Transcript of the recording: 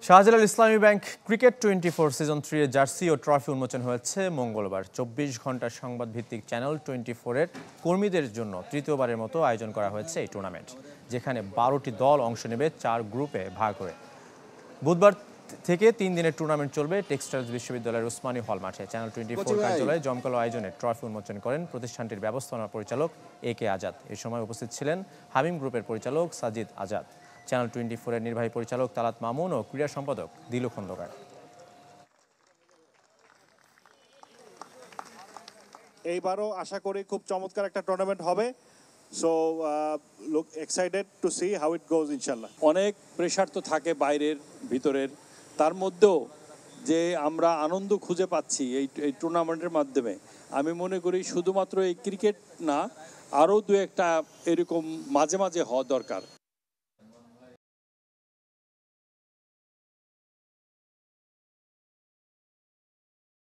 শাহজালাল ইসলামী bank cricket 24 season 3 এর jersey ও trophy উন্মোচন হয়েছে মঙ্গলবার। 24 ঘন্টার সংবাদ ভিত্তিক চ্যানেল 24 এর কর্মীদের জন্য তৃতীয়বারের মতো আয়োজন করা হয়েছে এই টুর্নামেন্ট, যেখানে 12টি দল অংশ নেবে 4 গ্রুপে ভাগ করে। বুধবার থেকে 3 দিনের টুর্নামেন্ট চলবে টেক্সটাইলস বিশ্ববিদ্যালয়ের উসমানী হল মাঠে। চ্যানেল 24 কার্যালয়ে জমকালো আয়োজনে ট্রফি উন্মোচন করেন প্রতিষ্ঠানটির ব্যবস্থাপনা পরিচালক AK আজাদ। এই সময় উপস্থিত ছিলেন হামিম গ্রুপের পরিচালক সাজিদ আজাদ, চ্যানেল 24 এর নির্বাহী পরিচালক তালাত মামুন ও ক্রীড়া সম্পাদক দিলু খন্দকার। এইবারও আশা করি খুব চমৎকার একটা টুর্নামেন্ট হবে। So look excited to see how it goes ইনশাল্লাহ। অনেক প্রেশার তো থাকে বাইরের ভিতরের, তার মধ্যেও যে আমরা আনন্দ খুঁজে পাচ্ছি এই টুর্নামেন্টের মাধ্যমে, আমি মনে করি শুধুমাত্র এই ক্রিকেট না, আরও দু একটা এরকম মাঝে মাঝে হওয়া দরকার।